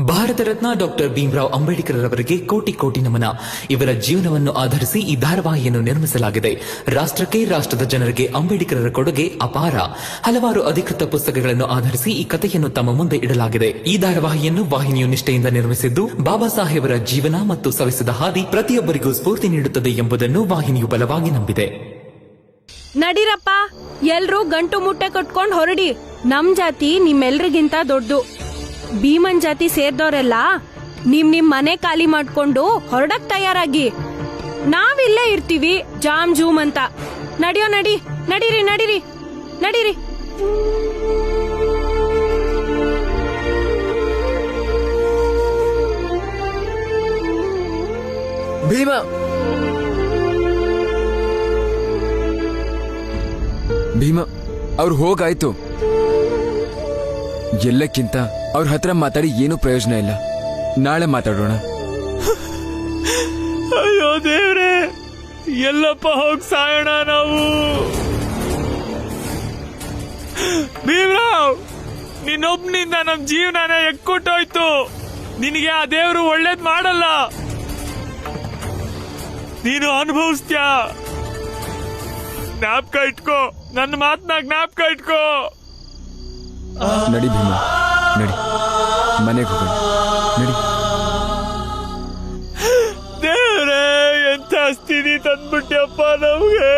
Bharat Ratna doctor Bhimrao Ambedkar ಅವರಿಗೆ ಕೋಟಿ ಕೋಟಿ ನಮನ. ಇವರ ಜೀವನವನ್ನು ಆಧರಿಸಿ ಈ ಧಾರಾವಾಹಿಯನ್ನು ನಿರ್ಮಿಸಲಾಗಿದೆ. ರಾಷ್ಟ್ರಕ್ಕೆ, ರಾಷ್ಟ್ರದ ಜನರಿಗೆ ಅಂಬೇಡ್ಕರರ ಕೊಡುಗೆ ಅಪಾರ. ಹಲವಾರು ಅಧಿಕೃತ ಪುಸ್ತಕಗಳನ್ನು ಆಧರಿಸಿ ಈ ಕಥೆಯನ್ನು ತಮ್ಮ ಮುಂದೆ ಇಡಲಾಗಿದೆ. ಈ ಧಾರಾವಾಹಿಯನ್ನು ವಾಹಿನಿಯು ನಿಷ್ಠೆಯಿಂದ ನಿರ್ಮಿಸಿದ್ದು, ಬಾಬಾ ಸಾಹೇಬರ ಜೀವನ ಮತ್ತು ಸವಿಸಿದ ಹಾದಿ ಪ್ರತಿಯೊಬ್ಬರಿಗೂ ಸ್ಫೂರ್ತಿ ನೀಡುತ್ತದೆ ಎಂಬುದನ್ನು ವಾಹಿನಿಯು ಬಲವಾಗಿ ನಂಬಿದೆ. ನಡೀರಪ್ಪ, ಎಲ್ರೂ ಗಂಟು ಮುಟ್ಟೆ ಕಟ್ಕೊಂಡ್ ಹೊರಡಿ. ನಮ್ ಜಾತಿ ನಿಮ್ಮೆಲ್ರಿಗಿಂತ ದೊಡ್ಡದು. ಭೀಮನ್ ಜಾತಿ ಸೇರ್ದವ್ರೆಲ್ಲ ನಿಮ್ ಮನೆ ಖಾಲಿ ಮಾಡ್ಕೊಂಡು ಹೊರಡಕ್ ತಯಾರಾಗಿ. ನಾವಿಲ್ಲೇ ಇರ್ತೀವಿ ಜಾಮ್ ಜೂಮ್ ಅಂತ. ನಡಿಯೋ ನಡಿ, ನಡೀರಿ ನಡೀರಿ ನಡೀರಿ. ಭೀಮ ಭೀಮ ಅವ್ರು ಹೋಗಾಯ್ತು. ಎಲ್ಲಕ್ಕಿಂತ ಅವ್ರ ಹತ್ರ ಮಾತಾಡಿ ಏನೂ ಪ್ರಯೋಜನ ಇಲ್ಲ. ನಾಳೆ ಮಾತಾಡೋಣ. ಅಯ್ಯೋ ದೇವ್ರೆ, ಎಲ್ಲಪ್ಪ ಹೋಗ್ ಸಾಯೋಣ ನಾವು. ಭೀಮರಾವ್, ನಿನ್ನೊಬ್ನಿಂದ ನಮ್ ಜೀವನನೇ ಎಕ್ಕುಟ್ಟೋಯ್ತು. ನಿನಗೆ ಆ ದೇವ್ರು ಒಳ್ಳೇದ್ ಮಾಡಲ್ಲ. ನೀನು ಅನುಭವಿಸ್ತ್ಯಾ. ಜ್ಞಾಪಕ ಇಟ್ಕೋ, ನನ್ನ ಮಾತನ್ನ ಜ್ಞಾಪಕ ಇಟ್ಕೋ. ನಡಿ ಭೀಮ, ನಡಿ ಮನೆಗೆ ಹೋಗೋಣ. ನಡಿ. ದೇವ್ರೇ, ಎಂತ ಸ್ಥಿತಿ ತಂದ್ಬಿಟ್ಯಪ್ಪ ನಮ್ಗೆ.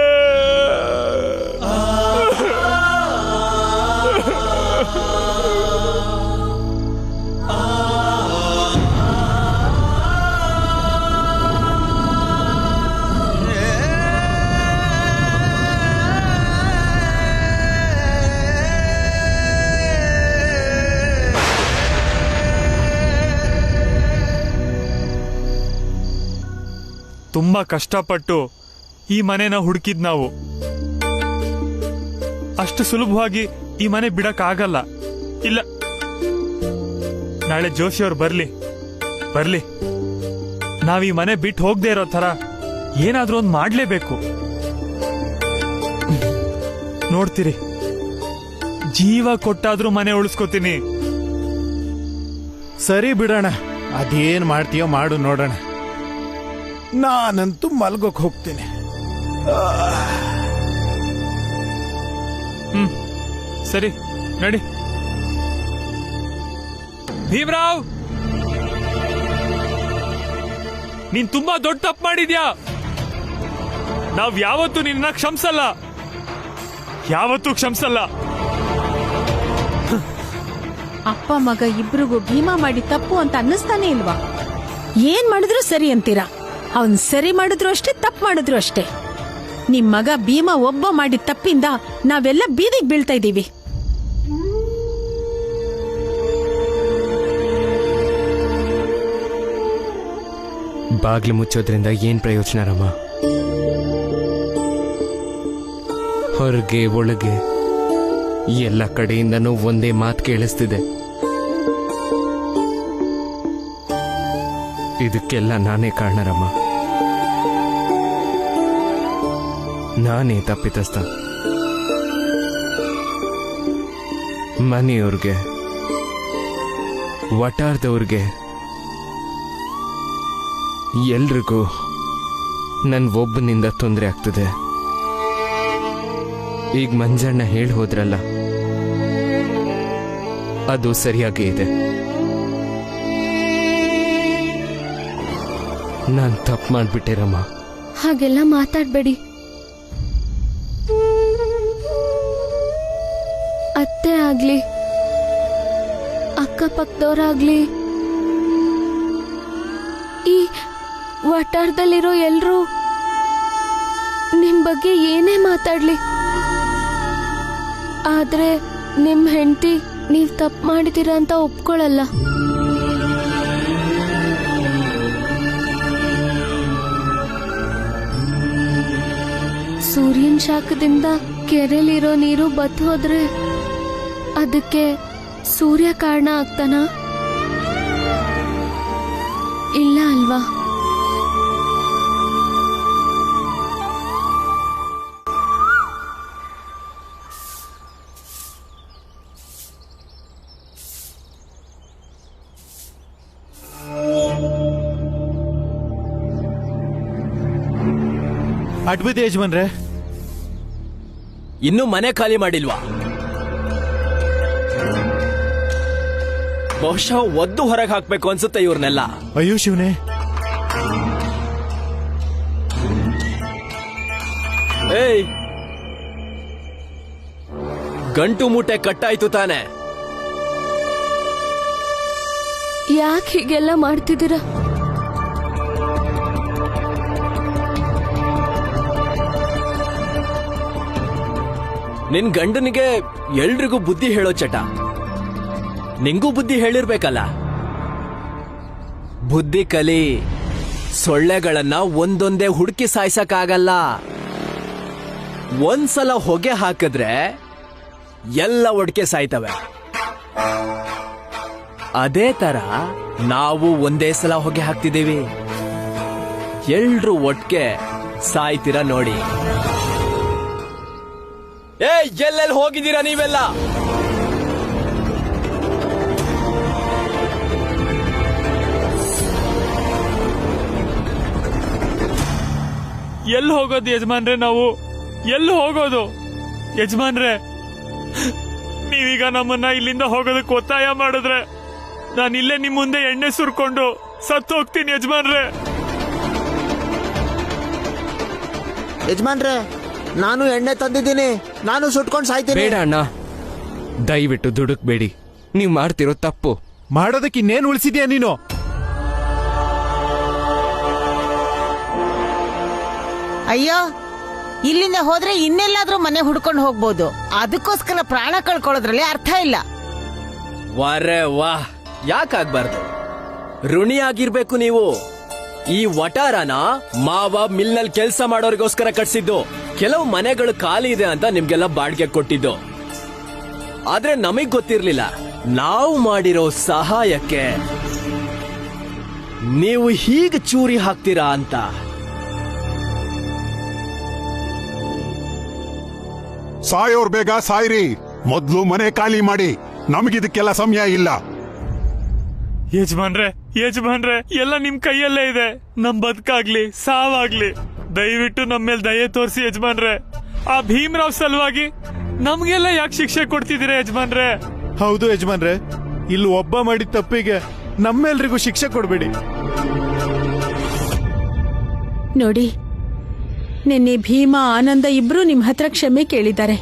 ತುಂಬಾ ಕಷ್ಟಪಟ್ಟು ಈ ಮನೆನ ಹುಡುಕಿದ್ ನಾವು. ಅಷ್ಟು ಸುಲಭವಾಗಿ ಈ ಮನೆ ಬಿಡಕ್ ಆಗಲ್ಲ. ಇಲ್ಲ, ನಾಳೆ ಜೋಶಿಯವ್ರು ಬರ್ಲಿ, ನಾವ್ ಈ ಮನೆ ಬಿಟ್ಟು ಹೋಗದೆ ಇರೋ ತರ ಏನಾದ್ರೂ ಒಂದ್ ಮಾಡ್ಲೇಬೇಕು. ನೋಡ್ತೀರಿ, ಜೀವ ಕೊಟ್ಟಾದ್ರೂ ಮನೆ ಉಳಿಸ್ಕೋತೀನಿ. ಸರಿ ಬಿಡೋಣ, ಅದೇನ್ ಮಾಡ್ತೀಯೋ ಮಾಡು, ನೋಡೋಣ. ನಾನಂತೂ ಮಲ್ಗೋಕ್ ಹೋಗ್ತೀನಿ. ಸರಿ, ನಡಿ. ಭೀಮರಾವ್, ನೀನ್ ತುಂಬಾ ದೊಡ್ಡ ತಪ್ಪು ಮಾಡಿದ್ಯಾ. ನಾವ್ ಯಾವತ್ತೂ ನಿನ್ನ ಕ್ಷಮಿಸಲ್ಲ, ಯಾವತ್ತೂ ಕ್ಷಮಿಸಲ್ಲ. ಅಪ್ಪ ಮಗ ಇಬ್ರಿಗೂ ಭೀಮಾ ಮಾಡಿ ತಪ್ಪು ಅಂತ ಅನ್ನಿಸ್ತಾನೆ ಇಲ್ವಾ? ಏನ್ ಮಾಡಿದ್ರು ಸರಿ ಅಂತೀರಾ. ಅವನ್ ಸರಿ ಮಾಡಿದ್ರು ಅಷ್ಟೇ, ತಪ್ಪು ಮಾಡಿದ್ರು ಅಷ್ಟೇ. ನಿಮ್ ಮಗ ಭೀಮಾ ಒಬ್ಬ ಮಾಡಿದ ತಪ್ಪಿಂದ ನಾವೆಲ್ಲ ಬೀದಿಗೆ ಬೀಳ್ತಾ ಇದೀವಿ. ಬಾಗ್ಲು ಮುಚ್ಚೋದ್ರಿಂದ ಏನ್ ಪ್ರಯೋಜನ ರಮ್ಮ? ಹೊರಗೆ ಒಳಗೆ ಎಲ್ಲ ಕಡೆಯಿಂದನೂ ಒಂದೇ ಮಾತು ಕೇಳಿಸ್ತಿದೆ. ಇದಕ್ಕೆಲ್ಲ ನಾನೇ ಕಾರಣರಮ್ಮ. ನಾನೇ ತಪ್ಪಿತಸ್ಥ. ಮನೆಯವ್ರಿಗೆ, ವಟಾರದವ್ರಿಗೆ, ಎಲ್ರಿಗೂ ನನ್ ಒಬ್ಬನಿಂದ ತೊಂದರೆ ಆಗ್ತದೆ. ಈಗ ಮಂಜಣ್ಣ ಹೇಳಿ ಹೋದ್ರಲ್ಲ, ಅದು ಸರಿಯಾಗೇ ಇದೆ. ನಾನ್ ತಪ್ಪು ಮಾಡ್ಬಿಟ್ಟೆ ರಮ್ಮ. ಹಾಗೆಲ್ಲ ಮಾತಾಡ್ಬೇಡಿ. ಅತ್ತೆ ಆಗ್ಲಿ, ಅಕ್ಕಪಕ್ಕದವರಾಗ್ಲಿ, ಈ ವಟಾರದಲ್ಲಿರೋ ಎಲ್ರೂ ನಿಮ್ ಬಗ್ಗೆ ಏನೇ ಮಾತಾಡ್ಲಿ, ಆದ್ರೆ ನಿಮ್ ಹೆಂಡತಿ ನೀವ್ ತಪ್ಪು ಮಾಡಿದೀರ ಅಂತ ಒಪ್ಕೊಳ್ಳಲ್ಲ. ಸೂರ್ಯನ ಶಾಖದಿಂದ ಕೆರೆಲಿರೋ ನೀರು ಬತ್ತು ಹೋದ್ರೆ ಅದಕ್ಕೆ ಸೂರ್ಯ ಕಾರಣ ಆಗ್ತಾನ? ಇಲ್ಲ ಅಲ್ವಾ? ಅಡ್ಬಿದ್ದೆ ಯಜಮಾನ್ರೆ. ಇನ್ನೂ ಮನೆ ಖಾಲಿ ಮಾಡಿಲ್ವಾ? ಬಹುಶಃ ಒದ್ದು ಹೊರಗೆ ಹಾಕ್ಬೇಕು ಅನ್ಸುತ್ತೆ ಇವ್ರನ್ನೆಲ್ಲ. ಅಯ್ಯೋ ಶಿವನೇ, ಏಯ್, ಗಂಟು ಮೂಟೆ ಕಟ್ಟಾಯ್ತು ತಾನೆ? ಯಾಕೆ ಹೀಗೆಲ್ಲ ಮಾಡ್ತಿದ್ದೀರಾ? ನಿನ್ ಗಂಡನಿಗೆ ಎಲ್ರಿಗೂ ಬುದ್ಧಿ ಹೇಳೋ ಚಟ, ನಿಂಗೂ ಬುದ್ಧಿ ಹೇಳಿರ್ಬೇಕಲ್ಲ. ಬುದ್ಧಿ ಕಲಿ. ಸೊಳ್ಳೆಗಳನ್ನ ಒಂದೊಂದೇ ಹುಡುಕಿ ಸಾಯ್ಸಕ್ಕಾಗಲ್ಲ. ಒಂದ್ಸಲ ಹೊಗೆ ಹಾಕಿದ್ರೆ ಎಲ್ಲ ಒಡ್ಕೆ ಸಾಯ್ತವೆ. ಅದೇ ತರ ನಾವು ಒಂದೇ ಸಲ ಹೊಗೆ ಹಾಕ್ತಿದ್ದೀವಿ. ಎಲ್ರು ಒಟ್ಕೆ ಸಾಯ್ತೀರ ನೋಡಿ. ಏ, ಎಲ್ಲೆಲ್ಲಿ ಹೋಗಿದ್ದೀರಾ ನೀವೆಲ್ಲ? ಎಲ್ಲಿ ಹೋಗೋದು ಯಜಮಾನ್ರೆ? ನಾವು ಎಲ್ಲಿ ಹೋಗೋದು ಯಜಮಾನ್ರೆ? ನೀವೀಗ ನಮ್ಮನ್ನ ಇಲ್ಲಿಂದ ಹೋಗೋದಕ್ಕೆ ಒತ್ತಾಯ ಮಾಡಿದ್ರೆ ನಾನು ಇಲ್ಲೇ ನಿಮ್ ಮುಂದೆ ಎಣ್ಣೆ ಸುರ್ಕೊಂಡು ಸತ್ತು ಹೋಗ್ತೀನಿ ಯಜಮಾನ್ರೆ. ಯಜಮಾನ್ರೆ, ನಾನು ಎಣ್ಣೆ ತಂದಿದ್ದೀನಿ, ನಾನು ಸುಟ್ಕೊಂಡು ಸಾಯ್ತೀನಿ. ಬೇಡ ಅಣ್ಣ, ದಯವಿಟ್ಟು ದುಡುಕ್ಬೇಡಿ. ನೀವು ಮಾಡ್ತಿರೋ ತಪ್ಪು. ಮಾಡೋದಕ್ಕೆ ಇನ್ನೇನು ಉಳಿಸಿದ್ಯಾ ನೀನು? ಅಯ್ಯೋ, ಇಲ್ಲಿಂದ ಹೋದ್ರೆ ಇನ್ನೆಲ್ಲಾದ್ರೂ ಮನೆ ಹುಡ್ಕೊಂಡು ಹೋಗ್ಬೋದು. ಅದಕ್ಕೋಸ್ಕರ ಪ್ರಾಣ ಕಳ್ಕೊಳ್ಳೋದ್ರಲ್ಲಿ ಅರ್ಥ ಇಲ್ಲ. ವಾರೆ ವಾಹ್, ಯಾಕಾಗ್ಬಾರ್ದು? ಋಣಿಯಾಗಿರ್ಬೇಕು ನೀವು. ಈ ವಟಾರನ ಮಾವ ಮಿಲ್ನಲ್ಲಿ ಕೆಲಸ ಮಾಡೋರಿಗೋಸ್ಕರ ಕಟ್ಸಿದ್ದು. ಕೆಲವು ಮನೆಗಳು ಖಾಲಿ ಇದೆ ಅಂತ ನಿಮ್ಗೆಲ್ಲ ಬಾಡಿಗೆ ಕೊಟ್ಟಿದ್ದು. ಆದ್ರೆ ನಮಗ್ ಗೊತ್ತಿರ್ಲಿಲ್ಲ ನಾವು ಮಾಡಿರೋ ಸಹಾಯಕ್ಕೆ ನೀವು ಹೀಗೆ ಚೂರಿ ಹಾಕ್ತೀರಾ ಅಂತ. ಸಾಯೋರ್ ಬೇಗ ಸಾಯ್ರಿ, ಮೊದ್ಲು ಮನೆ ಖಾಲಿ ಮಾಡಿ. ನಮಗಿದಕ್ಕೆಲ್ಲ ಸಮಯ ಇಲ್ಲ. ಯಜಮಾನ್ರೆ, ಯಜಮಾನ್ರೆ, ಎಲ್ಲ ನಿಮ್ ಕೈಯಲ್ಲೇ ಇದೆ. ನಮ್ ಬದುಕಾಗ್ಲಿ ಸಾವಾಗ್ಲಿ ದಯವಿಟ್ಟು ನಮ್ಮ ಮೇಲೆ ದಯೆ ತೋರಿಸಿ ಯಜಮಾನ್ರೆ. ಆ ಭೀಮರಾವ್ ಸಲುವಾಗಿ ನಮ್ಗೆಲ್ಲ ಯಾಕೆ ಶಿಕ್ಷೆ ಕೊಡ್ತಿದ್ದೀರಾ ಯಜಮಾನ್ರೆ? ಹೌದು ಯಜಮಾನ್ರೆ, ಇಲ್ಲಿ ಒಬ್ಬ ಮಾಡಿದ ತಪ್ಪಿಗೆ ನಮ್ಮೆಲ್ರಿಗೂ ಶಿಕ್ಷೆ ಕೊಡ್ಬೇಡಿ. ನೋಡಿ, ನಿನ್ನೆ ಭೀಮ ಆನಂದ ಇಬ್ರು ನಿಮ್ ಹತ್ರ ಕ್ಷಮೆ ಕೇಳಿದ್ದಾರೆ.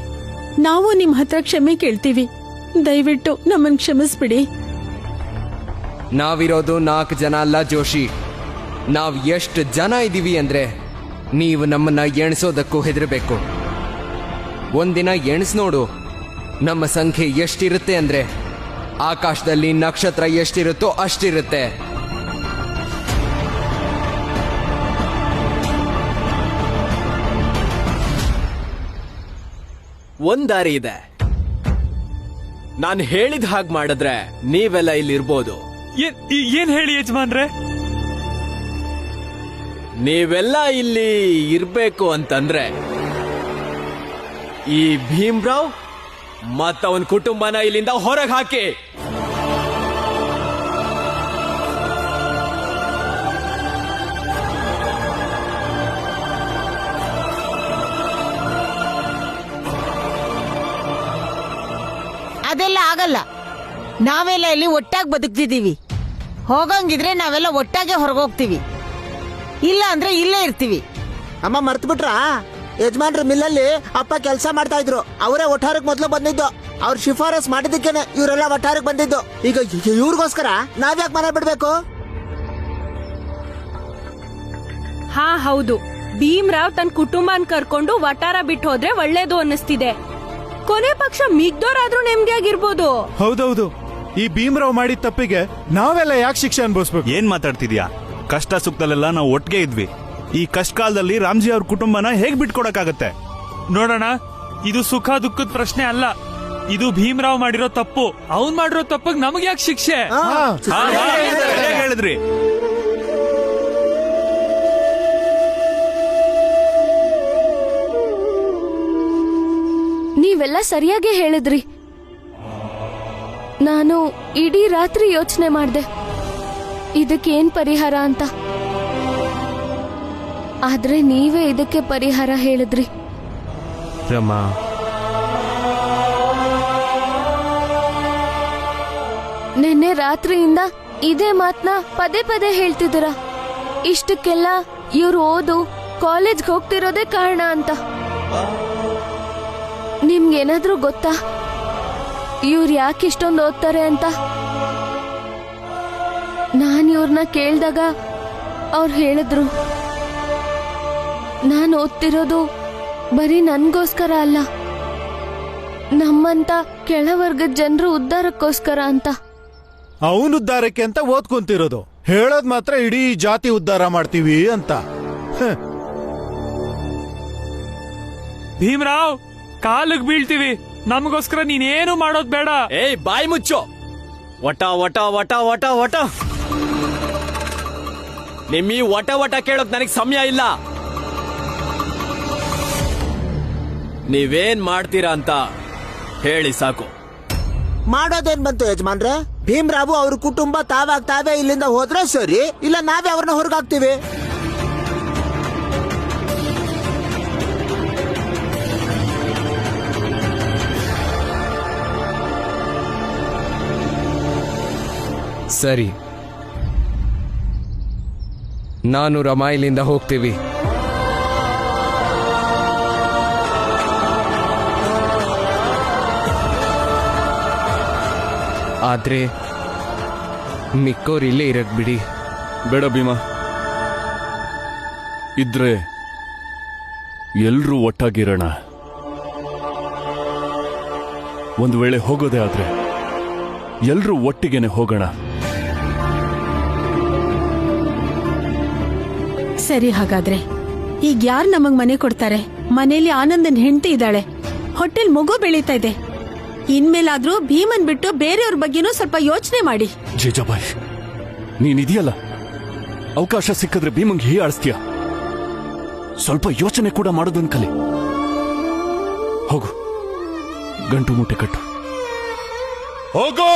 ನಾವು ನಿಮ್ ಹತ್ರ ಕ್ಷಮೆ ಕೇಳ್ತೀವಿ. ದಯವಿಟ್ಟು ನಮ್ಮನ್ ಕ್ಷಮಿಸ್ಬಿಡಿ. ನಾವಿರೋದು 4 ಜನ ಅಲ್ಲ ಜೋಶಿ. ನಾವ್ ಎಷ್ಟು ಜನ ಇದೀವಿ ಅಂದ್ರೆ ನೀವು ನಮ್ಮನ್ನ ಎಣಿಸೋದಕ್ಕೂ ಹೆದರಬೇಕು. ಒಂದಿನ ಎಣಿಸ್ ನೋಡು, ನಮ್ಮ ಸಂಖ್ಯೆ ಎಷ್ಟಿರುತ್ತೆ ಅಂದ್ರೆ ಆಕಾಶದಲ್ಲಿ ನಕ್ಷತ್ರ ಎಷ್ಟಿರುತ್ತೋ ಅಷ್ಟಿರುತ್ತೆ. ಒಂದ್ ದಾರಿ ಇದೆ. ನಾನು ಹೇಳಿದ ಹಾಗೆ ಮಾಡಿದ್ರೆ ನೀವೆಲ್ಲ ಇಲ್ಲಿ ಇರ್ಬೋದು. ಏನ್ ಹೇಳಿ ಯಜಮಾನ್ರೆ? ನೀವೆಲ್ಲ ಇಲ್ಲಿ ಇರ್ಬೇಕು ಅಂತಂದ್ರೆ ಈ ಭೀಮ್ರಾವ್ ಮತ್ತವನ್ ಕುಟುಂಬನ ಇಲ್ಲಿಂದ ಹೊರಗೆ ಹಾಕಿ. ಅದೆಲ್ಲ ಆಗಲ್ಲ. ನಾವೆಲ್ಲ ಇಲ್ಲಿ ಒಟ್ಟಾಗಿ ಬದುಕ್ತಿದೀವಿ. ಹೋಗಂಗಿದ್ರೆ ನಾವೆಲ್ಲ ಒಟ್ಟಾಗೆ ಹೊರಗೋಗ್ತೀವಿ, ಇಲ್ಲ ಅಂದ್ರೆ ಇಲ್ಲೇ ಇರ್ತೀವಿ. ಅಮ್ಮ ಮರ್ತು ಬಿಟ್ರಾ? ಯಜಮಾನ್ರ ಮಿಲ್ಲಲ್ಲಿ ಅಪ್ಪ ಕೆಲಸ ಮಾಡ್ತಾ ಇದ್ರು. ಅವರೇ ಒಟ್ಟಾರಕ್ಕೆ ಮೊದಲು ಬಂದಿದ್ದು. ಅವ್ರ ಶಿಫಾರಸ್ ಮಾಡಿದ್ದಕ್ಕೇನೆ ಇವರೆಲ್ಲ ಒಟ್ಟಾರಕ್ಕೆ ಬಂದಿದ್ದು. ಈಗ ಇವ್ರಿಗೋಸ್ಕರ ನಾವ್ಯಾಕೆ ಮನೆ ಬಿಡ್ಬೇಕು? ಹಾ ಹೌದು, ಭೀಮ್ರಾವ್ ತನ್ನ ಕುಟುಂಬನ್ ಕರ್ಕೊಂಡು ವಟಾರ ಬಿಟ್ಟು ಹೋದ್ರೆ ಒಳ್ಳೇದು ಅನ್ನಿಸ್ತಿದೆ. ಕೊನೆ ಪಕ್ಷ ಮಿಗ್ದೋರಾದ್ರೂ ನೆಮ್ಮದಿ ಆಗಿರ್ಬೋದು. ಹೌದೌದು, ಈ ಭೀಮರಾವ್ ಮಾಡಿದ ತಪ್ಪಿಗೆ ನಾವೆಲ್ಲ ಯಾಕೆ ಶಿಕ್ಷೆ ಅನ್ಭವಿಸ್ಬೇಕು? ಏನ್ ಮಾತಾಡ್ತಿದ್ಯಾ? ಕಷ್ಟ ಸುಖದಲ್ಲೆಲ್ಲ ನಾವು ಒಟ್ಟಿಗೆ ಇದ್ವಿ. ಈ ಕಷ್ಟ ಕಾಲದಲ್ಲಿ ರಾಮ್ಜಿ ಅವ್ರ ಕುಟುಂಬನ ಹೇಗ್ ಬಿಟ್ಕೊಡಕ್ಕಾಗತ್ತೆ? ನೋಡೋಣ, ಇದು ಸುಖ ದುಃಖದ ಪ್ರಶ್ನೆ ಅಲ್ಲ. ಇದು ಭೀಮರಾವ್ ಮಾಡಿರೋ ತಪ್ಪು. ಅವ್ನ್ ಮಾಡಿರೋ ತಪ್ಪಿಗೆ ನಮಗೆ ಯಾಕೆ ಶಿಕ್ಷೆ? ಹೇಗ್ ಹೇಳಿದ್ರಿ? ನೀವೆಲ್ಲ ಸರಿಯಾಗಿ ಹೇಳಿದ್ರಿ. ನಾನು ಇಡೀ ರಾತ್ರಿ ಯೋಚನೆ ಮಾಡಿದೆ ಇದಕ್ಕೇನ್ ಪರಿಹಾರ ಅಂತ. ಆದ್ರೆ ನೀವೇ ಇದಕ್ಕೆ ಪರಿಹಾರ ಹೇಳಿದ್ರಿ. ರಮಾ, ನಿನ್ನೆ ರಾತ್ರಿಯಿಂದ ಇದೇ ಮಾತನ್ನ ಪದೇ ಪದೇ ಹೇಳ್ತಿದ್ದೀರ. ಇಷ್ಟಕ್ಕೆಲ್ಲ ಇವ್ರು ಓದು ಕಾಲೇಜ್ಗೆ ಹೋಗ್ತಿರೋದೇ ಕಾರಣ ಅಂತ. ನಿಮ್ಗೇನಾದ್ರೂ ಗೊತ್ತಾ ಇವ್ರು ಯಾಕೆ ಇಷ್ಟೊಂದು ಓದ್ತಾರೆ ಅಂತ? ನಾನು ಇವ್ರನ್ನ ಕೇಳ್ದಾಗ ಅವ್ರು ಹೇಳಿದ್ರು, ನಾನು ಓದ್ತಿರೋದು ಬರೀ ನನ್ಗೋಸ್ಕರ ಅಲ್ಲ, ನಮ್ಮಂತ ಕೆಳವರ್ಗದ ಜನರು ಉದ್ಧಾರಕ್ಕೋಸ್ಕರ ಅಂತ. ಅವನು ಉದ್ಧಾರಕ್ಕೆ ಅಂತ ಓದ್ಕೊಂತಿರೋದು, ಹೇಳೋದ್ ಮಾತ್ರ ಇಡೀ ಜಾತಿ ಉದ್ಧಾರ ಮಾಡ್ತೀವಿ ಅಂತ. ಭೀಮ್ರಾವ್, ಕಾಲಿಗೆ ಬೀಳ್ತೀವಿ, ನಮಗೋಸ್ಕರ ನೀನೇನು ಮಾಡೋದ್ ಬೇಡ. ಏಯ್ ಬಾಯಿ ಮುಚ್ಚೋ. ವಟ ವಟ ವಟ ವಟ ವಟ. ನಿಮ್ಮಿ ವಟ ವಟ ಕೇಳೋಕ್ ನನಗ್ ಸಮಯ ಇಲ್ಲ. ನೀವೇನ್ ಮಾಡ್ತೀರಾ ಅಂತ ಹೇಳಿ ಸಾಕು. ಮಾಡೋದೇನ್ ಬಂತು ಯಜಮಾನ್ರೆ? ಭೀಮ್ರಾವು ಅವ್ರ ಕುಟುಂಬ ತಾವೇ ಇಲ್ಲಿಂದ ಹೋದ್ರೆ ಸರಿ, ಇಲ್ಲ ನಾವೇ ಅವ್ರನ್ನ ಹೊರಗಾಗ್ತೀವಿ. ಸರಿ, ನಾನು ರಮಾ ಇಲ್ಲಿಂದ ಹೋಗ್ತೀವಿ. ಆದ್ರೆ ಮಿಕ್ಕೋರ್ ಇಲ್ಲೇ ಇರಕ್ ಬಿಡಿ. ಬೇಡ ಭೀಮಾ, ಇದ್ರೆ ಎಲ್ರೂ ಒಟ್ಟಾಗಿರೋಣ. ಒಂದು ವೇಳೆ ಹೋಗೋದೇ ಆದ್ರೆ ಎಲ್ರೂ ಒಟ್ಟಿಗೆನೆ ಹೋಗೋಣ. ಸರಿ, ಹಾಗಾದ್ರೆ ಈಗ ಯಾರು ನಮಗ್ ಮನೆ ಕೊಡ್ತಾರೆ? ಮನೇಲಿ ಆನಂದನ್ ಹೆಂಡತಿ ಇದ್ದಾಳೆ, ಹೊಟ್ಟೆಲ್ ಮಗು ಬೆಳೀತಾ ಇದೆ. ಇನ್ಮೇಲಾದ್ರೂ ಭೀಮನ್ ಬಿಟ್ಟು ಬೇರೆಯವ್ರ ಬಗ್ಗೆನೂ ಸ್ವಲ್ಪ ಯೋಚನೆ ಮಾಡಿ. ಜೇಜಾಬಾಯ್, ನೀನಿದೆಯಲ್ಲ, ಅವಕಾಶ ಸಿಕ್ಕಿದ್ರೆ ಭೀಮಂಗೆ ಹೀಯಾಳಿಸ್ತೀಯ. ಸ್ವಲ್ಪ ಯೋಚನೆ ಕೂಡ ಮಾಡೋದನ್ನ ಕಲಿ. ಹೋಗು, ಗಂಟು ಮೂಟೆ ಕಟ್ಟು. ಹೋಗೋ.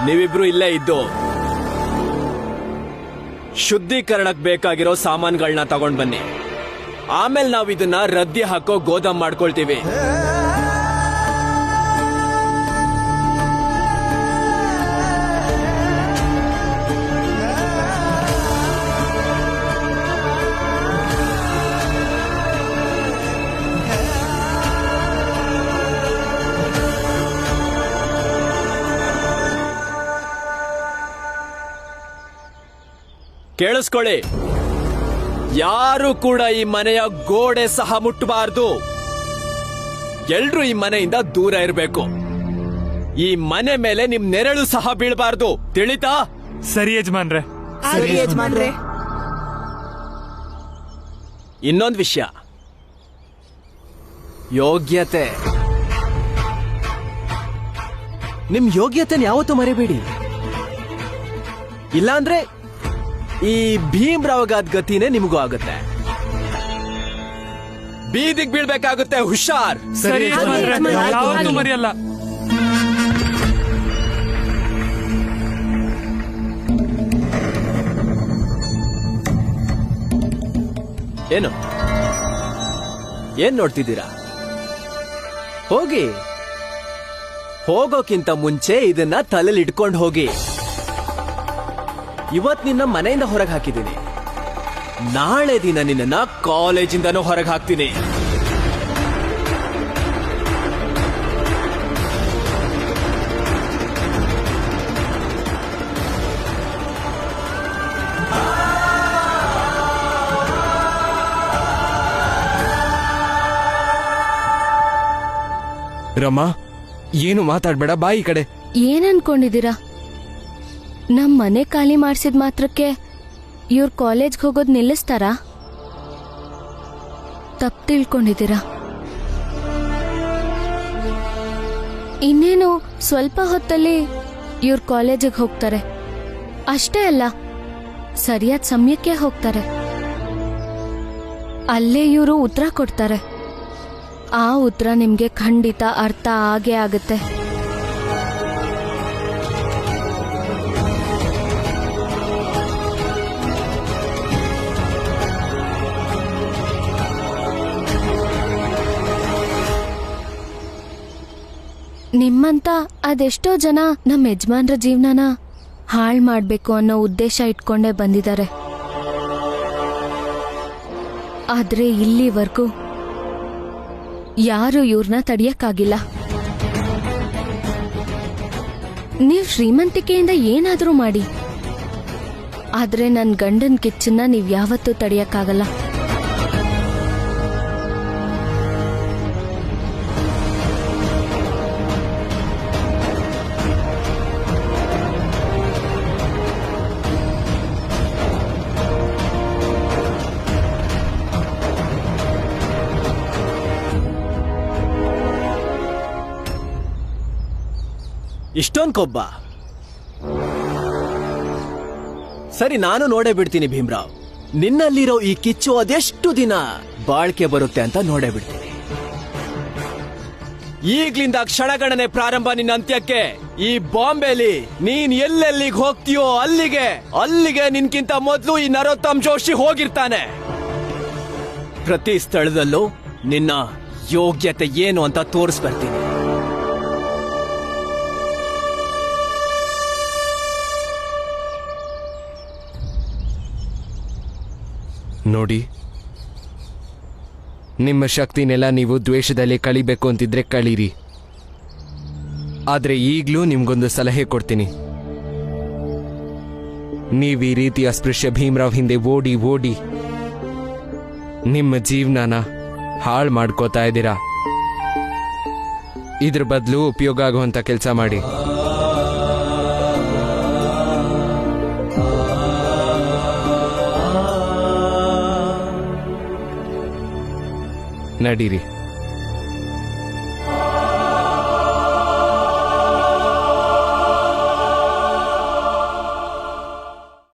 ನೀವಿಬ್ರು ಇಲ್ಲೇ ಇದ್ದು ಶುದ್ಧೀಕರಣಕ್ಕೆ ಬೇಕಾಗಿರೋ ಸಾಮಾನುಗಳನ್ನ ತಗೊಂಡ್ ಬನ್ನಿ. ಆಮೇಲೆ ನಾವ್ ಇದನ್ನ ರದ್ದಿ ಹಾಕೋ ಗೋದಾಮ್ ಮಾಡ್ಕೊಳ್ತೀವಿ. ಕೇಳಿಸ್ಕೊಳ್ಳಿ, ಯಾರು ಕೂಡ ಈ ಮನೆಯ ಗೋಡೆ ಸಹ ಮುಟ್ಟಬಾರ್ದು. ಎಲ್ರೂ ಈ ಮನೆಯಿಂದ ದೂರ ಇರಬೇಕು. ಈ ಮನೆ ಮೇಲೆ ನಿಮ್ ನೆರಳು ಸಹ ಬೀಳಬಾರ್ದು, ತಿಳಿತಾ? ಸರಿ ಯಜಮಾನ್ರೆ. ಇನ್ನೊಂದು ವಿಷಯ, ಯೋಗ್ಯತೆ. ನಿಮ್ ಯೋಗ್ಯತೆನ ಯಾವತ್ತೂ ಮರಿಬೇಡಿ, ಇಲ್ಲಾಂದ್ರೆ ಈ ಭೀಮ್ರಾವ್ಗಾದ ಗತಿನೇ ನಿಮಗೂ ಆಗುತ್ತೆ. ಬೀದಿಗೆ ಬೀಳ್ಬೇಕಾಗುತ್ತೆ, ಹುಷಾರ್. ಸರಿ ಯಜಮಾನ್ರೆ, ಯಾವತ್ತೂ ಮರೆಯಲ್ಲ. ಏನ್ ನೋಡ್ತಿದ್ದೀರಾ? ಹೋಗಿ, ಹೋಗೋಕ್ಕಿಂತ ಮುಂಚೆ ಇದನ್ನ ತಲೆಲಿ ಇಟ್ಕೊಂಡು ಹೋಗಿ. ಇವತ್ ನಿನ್ನ ಮನೆಯಿಂದ ಹೊರಗೆ ಹಾಕಿದ್ದೀನಿ, ನಾಳೆ ದಿನ ನಿನ್ನ ಕಾಲೇಜಿಂದನೂ ಹೊರಗೆ ಹಾಕ್ತೀನಿ. ರಮಾ, ಏನು ಮಾತಾಡ್ಬೇಡ, ಬಾಯಿ ಕಡೆ. ಏನ್ ಅನ್ಕೊಂಡಿದ್ದೀರಾ? ನಮ್ ಮನೆ ಖಾಲಿ ಮಾಡ್ಸಿದ ಮಾತ್ರಕ್ಕೆ ಇವ್ರ ಕಾಲೇಜ್ಗೆ ಹೋಗೋದ್ ನಿಲ್ಲಿಸ್ತಾರಾ? ತಪ್ಪು ತಿಳ್ಕೊಂಡಿದ್ದೀರಾ. ಇನ್ನೇನು ಸ್ವಲ್ಪ ಹೊತ್ತಲ್ಲಿ ಇವ್ರ ಕಾಲೇಜಿಗೆ ಹೋಗ್ತಾರೆ. ಅಷ್ಟೇ ಅಲ್ಲ, ಸರಿಯಾದ ಸಮಯಕ್ಕೆ ಹೋಗ್ತಾರೆ. ಅಲ್ಲೇ ಇವರು ಉತ್ತರ ಕೊಡ್ತಾರೆ. ಆ ಉತ್ತರ ನಿಮ್ಗೆ ಖಂಡಿತ ಅರ್ಥ ಆಗೇ ಆಗುತ್ತೆ. ನಿಮ್ಮಂತ ಅದೆಷ್ಟೋ ಜನ ನಮ್ಮ ಯಜಮಾನ್ರ ಜೀವನನ ಹಾಳು ಮಾಡ್ಬೇಕು ಅನ್ನೋ ಉದ್ದೇಶ ಇಟ್ಕೊಂಡೇ ಬಂದಿದ್ದಾರೆ. ಆದ್ರೆ ಇಲ್ಲಿವರೆಗೂ ಯಾರು ಇವ್ರನ್ನ ತಡೆಯಕ್ಕಾಗಿಲ್ಲ. ನೀವ್ ಶ್ರೀಮಂತಿಕೆಯಿಂದ ಏನಾದ್ರೂ ಮಾಡಿ, ಆದ್ರೆ ನನ್ ಗಂಡನ್ ಕಿಚ್ಚನ್ನ ನೀವ್ ಯಾವತ್ತೂ ತಡೆಯಕ್ಕಾಗಲ್ಲ. ಇಷ್ಟೊಂದು ಕೊಬ್ಬ? ಸರಿ, ನಾನು ನೋಡೇ ಬಿಡ್ತೀನಿ ಭೀಮ್ರಾವ್. ನಿನ್ನಲ್ಲಿರೋ ಈ ಕಿಚ್ಚು ಅದೆಷ್ಟು ದಿನ ಬಾಳ್ಕೆ ಬರುತ್ತೆ ಅಂತ ನೋಡೇ ಬಿಡ್ತೀನಿ. ಈಗ್ಲಿಂದ ಕ್ಷಣಗಣನೆ ಪ್ರಾರಂಭ ನಿನ್ನ ಅಂತ್ಯಕ್ಕೆ. ಈ ಬಾಂಬೆಲಿ ನೀನ್ ಎಲ್ಲೆಲ್ಲಿಗೆ ಹೋಗ್ತೀಯೋ ಅಲ್ಲಿಗೆ ನಿನ್ಕಿಂತ ಮೊದಲು ಈ ನರೋತ್ತಮ್ ಜೋಶಿ ಹೋಗಿರ್ತಾನೆ. ಪ್ರತಿ ಸ್ಥಳದಲ್ಲೂ ನಿನ್ನ ಯೋಗ್ಯತೆ ಏನು ಅಂತ ತೋರಿಸ್ಬರ್ತೀನಿ. ನೋಡಿ, ನಿಮ್ಮ ಶಕ್ತಿನೆಲ್ಲ ನೀವು ದ್ವೇಷದಲ್ಲಿ ಕಳಿಬೇಕು ಅಂತಿದ್ರೆ ಕಳೀರಿ. ಆದ್ರೆ ಈಗ್ಲೂ ನಿಮ್ಗೊಂದು ಸಲಹೆ ಕೊಡ್ತೀನಿ. ನೀವು ಈ ರೀತಿ ಅಸ್ಪೃಶ್ಯ ಭೀಮ್ರಾವ್ ಹಿಂದೆ ಓಡಿ ನಿಮ್ಮ ಜೀವನನ ಹಾಳು ಮಾಡ್ಕೋತಾ ಇದ್ದೀರಾ. ಇದ್ರ ಬದಲು ಉಪಯೋಗ ಆಗುವಂತ ಕೆಲಸ ಮಾಡಿ. ನಡೀರಿ.